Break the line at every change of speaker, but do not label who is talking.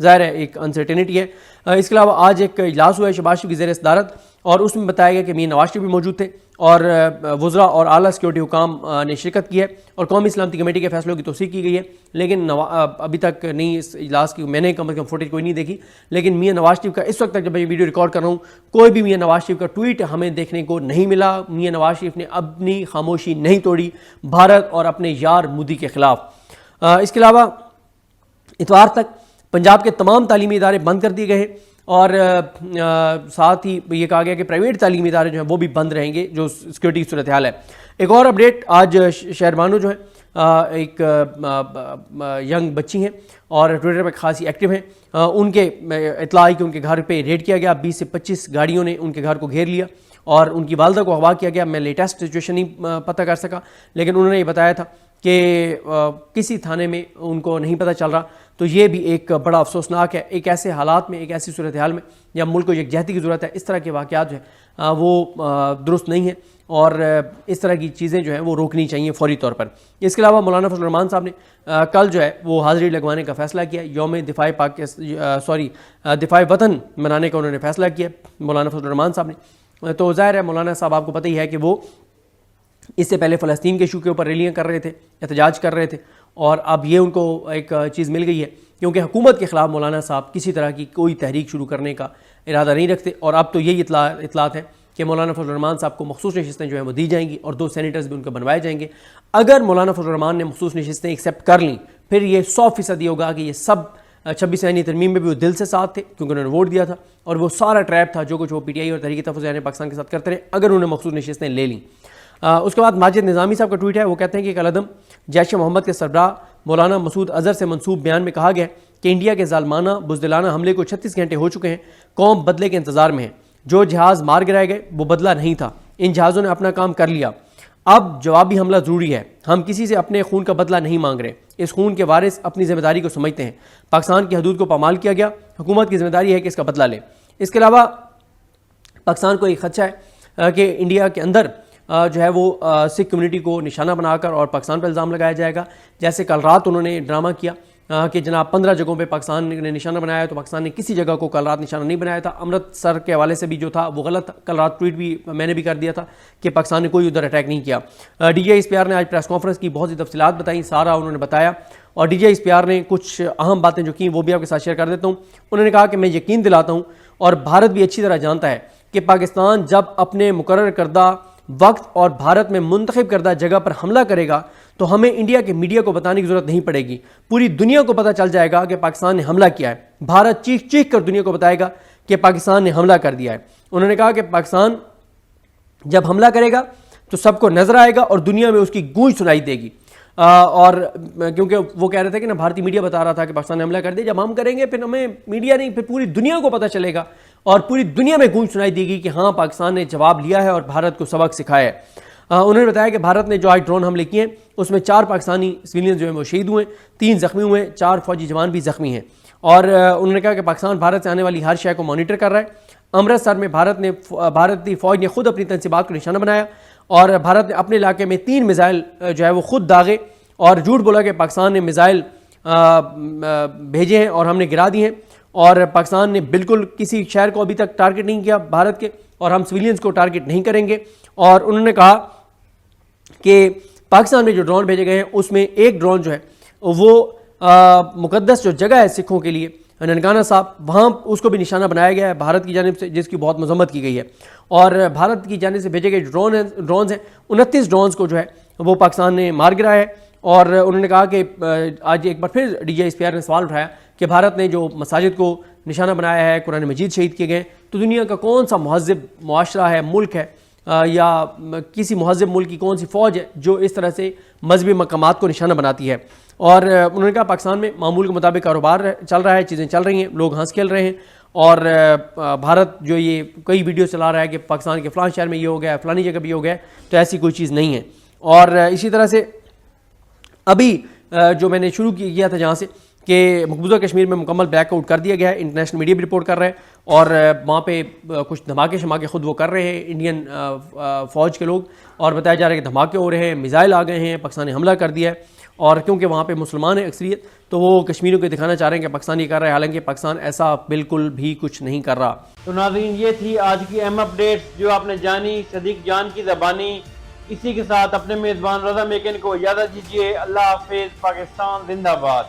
ظاہر ہے ایک انسرٹینٹی ہے۔ اس کے علاوہ آج ایک اجلاس ہوا ہے شہباز شریف کی زیر صدارت، اور اس میں بتایا گیا کہ میر نواز شریف بھی موجود تھے اور وزراء اور اعلیٰ سیکورٹی حکام نے شرکت کی ہے اور قومی سلامتی کمیٹی کے فیصلوں کی توثیق کی گئی ہے، لیکن ابھی تک نہیں اس اجلاس کی میں نے کم از کم فوٹیج کوئی نہیں دیکھی، لیکن میاں نواز شریف کا اس وقت تک جب میں یہ ویڈیو ریکارڈ کر رہا ہوں کوئی بھی میاں نواز شریف کا ٹویٹ ہمیں دیکھنے کو نہیں ملا۔ میاں نواز شریف نے اپنی خاموشی نہیں توڑی بھارت اور اپنے یار مودی کے خلاف۔ اس کے علاوہ اتوار تک پنجاب کے تمام تعلیمی ادارے بند کر دیے گئے ہیں اور ساتھ ہی یہ کہا گیا کہ پرائیویٹ تعلیمی ادارے جو ہیں وہ بھی بند رہیں گے جو سیکورٹی کی صورتحال ہے۔ ایک اور اپڈیٹ، آج شہر بانو جو ہے ایک ینگ بچی ہیں اور ٹویٹر پہ خاصی ایکٹیو ہیں، ان کے اطلاع آئی کہ ان کے گھر پہ ریڈ کیا گیا، 20 سے 25 گاڑیوں نے ان کے گھر کو گھیر لیا اور ان کی والدہ کو اغوا کیا گیا۔ میں لیٹسٹ سچویشن نہیں پتہ کر سکا، لیکن انہوں نے یہ بتایا تھا کہ کسی تھانے میں ان کو نہیں پتہ چل رہا۔ تو یہ بھی ایک بڑا افسوسناک ہے، ایک ایسے حالات میں، ایک ایسی صورتحال میں جب ملک کو یکجہتی کی ضرورت ہے، اس طرح کے واقعات جو ہیں وہ درست نہیں ہیں اور اس طرح کی چیزیں جو ہیں وہ روکنی چاہیے فوری طور پر۔ اس کے علاوہ مولانا فضل الرحمان صاحب نے کل جو ہے وہ حاضری لگوانے کا فیصلہ کیا، یوم دفاع وطن منانے کا انہوں نے فیصلہ کیا مولانا فضل الرحمان صاحب نے۔ تو ظاہر ہے مولانا صاحب آپ کو پتہ ہی ہے کہ وہ اس سے پہلے فلسطین کے ایشو کے اوپر ریلیاں کر رہے تھے، احتجاج کر رہے تھے، اور اب یہ ان کو ایک چیز مل گئی ہے کیونکہ حکومت کے خلاف مولانا صاحب کسی طرح کی کوئی تحریک شروع کرنے کا ارادہ نہیں رکھتے، اور اب تو یہی اطلاعات ہیں کہ مولانا فضل الرحمان صاحب کو مخصوص نشستیں جو ہیں وہ دی جائیں گی اور 2 سینیٹرز بھی ان کو بنوائے جائیں گے۔ اگر مولانا فضل الرحمان نے مخصوص نشستیں ایکسیپٹ کر لیں پھر یہ 100% ہوگا کہ یہ سب 26 آئینی ترمیم میں بھی وہ دل سے ساتھ تھے کیونکہ انہوں نے ووٹ دیا تھا، اور وہ سارا ٹریپ تھا جو کچھ وہ پی ٹی آئی اور تحریک تحفظ پاکستان کے ساتھ کرتے رہے اگر انہوں نے مخصوص نشستیں لے لیں۔ اس کے بعد ماجد نظامی صاحب کا ٹویٹ ہے، وہ کہتے ہیں کہ کالعدم جیش محمد کے سربراہ مولانا مسعود اظہر سے منسوب بیان میں کہا گیا کہ انڈیا کے ظالمانہ بزدلانہ حملے کو 36 گھنٹے ہو چکے ہیں، قوم بدلے کے انتظار میں ہے، جو جہاز مار گرائے گئے وہ بدلہ نہیں تھا، ان جہازوں نے اپنا کام کر لیا، اب جوابی حملہ ضروری ہے، ہم کسی سے اپنے خون کا بدلہ نہیں مانگ رہے، اس خون کے وارث اپنی ذمہ داری کو سمجھتے ہیں، پاکستان کی حدود کو پامال کیا گیا، حکومت کی ذمہ داری ہے کہ اس کا بدلہ لے۔ اس کے علاوہ پاکستان کو ایک خدشہ ہے کہ انڈیا کے اندر جو ہے وہ سکھ کمیونٹی کو نشانہ بنا کر اور پاکستان پر الزام لگایا جائے گا، جیسے کل رات انہوں نے ڈرامہ کیا کہ جناب 15 جگہوں پہ پاکستان نے نشانہ بنایا ہے، تو پاکستان نے کسی جگہ کو کل رات نشانہ نہیں بنایا تھا۔ امرتسر کے حوالے سے بھی جو تھا وہ غلط تھا، کل رات ٹویٹ بھی میں نے بھی کر دیا تھا کہ پاکستان نے کوئی ادھر اٹیک نہیں کیا۔ D G I S P R نے آج پریس کانفرنس کی، بہت سی تفصیلات بتائیں، سارا انہوں نے بتایا، اور D G I S P R نے کچھ اہم باتیں جو کیں وہ بھی آپ کے ساتھ شیئر کر دیتا ہوں۔ انہوں نے کہا کہ میں یقین دلاتا ہوں اور بھارت بھی اچھی طرح جانتا ہے کہ پاکستان جب اپنے مقرر کردہ وقت اور بھارت میں منتخب کردہ جگہ پر حملہ کرے گا تو ہمیں انڈیا کے میڈیا کو بتانے کی ضرورت نہیں پڑے گی، پوری دنیا کو پتہ چل جائے گا کہ پاکستان نے حملہ کیا ہے، بھارت چیخ چیخ کر دنیا کو بتائے گا کہ پاکستان نے حملہ کر دیا ہے۔ انہوں نے کہا کہ پاکستان جب حملہ کرے گا تو سب کو نظر آئے گا اور دنیا میں اس کی گونج سنائی دے گی، اور کیونکہ وہ کہہ رہے تھے کہ نا بھارتی میڈیا بتا رہا تھا کہ پاکستان نے حملہ کر دیا، جب ہم کریں گے پھر ہمیں میڈیا نہیں، پھر پوری دنیا کو پتہ چلے گا اور پوری دنیا میں گونج سنائی دے گی کہ ہاں پاکستان نے جواب لیا ہے اور بھارت کو سبق سکھایا ہے۔ انہوں نے بتایا کہ بھارت نے جو آج ڈرون حملے کیے ہیں اس میں 4 پاکستانی سویلین جو ہیں وہ شہید ہوئے، 3 زخمی ہوئے، 4 فوجی جوان بھی زخمی ہیں، اور انہوں نے کہا کہ پاکستان بھارت سے آنے والی ہر شے کو مانیٹر کر رہا ہے۔ امرتسر میں بھارتی فوج نے خود اپنی تنصیبات کو نشانہ بنایا اور بھارت نے اپنے علاقے میں 3 میزائل جو ہے وہ خود داغے اور جھوٹ بولا کہ پاکستان نے میزائل بھیجے ہیں اور ہم نے گرا دیے ہیں، اور پاکستان نے بالکل کسی شہر کو ابھی تک ٹارگٹ نہیں کیا بھارت کے، اور ہم سویلینز کو ٹارگٹ نہیں کریں گے۔ اور انہوں نے کہا کہ پاکستان میں جو ڈرون بھیجے گئے ہیں اس میں ایک ڈرون جو ہے وہ مقدس جو جگہ ہے سکھوں کے لیے ننکانہ صاحب، وہاں اس کو بھی نشانہ بنایا گیا ہے بھارت کی جانب سے، جس کی بہت مذمت کی گئی ہے، اور بھارت کی جانب سے بھیجے گئے جو ڈرونز ہیں 29 ڈرونز کو جو ہے وہ پاکستان نے مار گرایا ہے۔ اور انہوں نے کہا کہ آج ایک بار پھر D G S P R نے سوال اٹھایا کہ بھارت نے جو مساجد کو نشانہ بنایا ہے، قرآن مجید شہید کیے گئے، تو دنیا کا کون سا مہذب معاشرہ ہے، ملک ہے، یا کسی مہذب ملک کی کون سی فوج ہے جو اس طرح سے مذہبی مقامات کو نشانہ بناتی ہے۔ اور انہوں نے کہا پاکستان میں معمول کے مطابق کاروبار چل رہا ہے، چیزیں چل رہی ہیں، لوگ ہنس کھیل رہے ہیں، اور بھارت جو یہ کئی ویڈیو چلا رہا ہے کہ پاکستان کے فلاں شہر میں یہ ہو گیا ہے، فلانی جگہ بھی ہو گیا ہے، تو ایسی کوئی چیز نہیں ہے۔ اور اسی طرح سے ابھی جو میں نے شروع کیا تھا جہاں سے کہ مقبوضہ کشمیر میں مکمل بلیک آؤٹ کر دیا گیا ہے، انٹرنیشنل میڈیا بھی رپورٹ کر رہا ہے، اور وہاں پہ کچھ دھماکے شماکے خود وہ کر رہے ہیں انڈین فوج کے لوگ، اور بتایا جا رہا ہے کہ دھماکے ہو رہے ہیں، میزائل آ گئے ہیں، پاکستان نے حملہ کر دیا ہے، اور کیونکہ وہاں پہ مسلمان ہیں اکثریت، تو وہ کشمیریوں کو دکھانا چاہ رہے ہیں کہ پاکستان یہ کر رہا ہے، حالانکہ پاکستان ایسا بالکل بھی کچھ نہیں کر رہا۔
تو ناظرین یہ تھی آج کی اہم اپڈیٹس جو آپ نے جانی صدیق جان کی زبانی۔ اسی کے ساتھ اپنے میزبان رضا میکن کو اجازت دیجیے۔ اللہ حافظ۔ پاکستان زندہ باد۔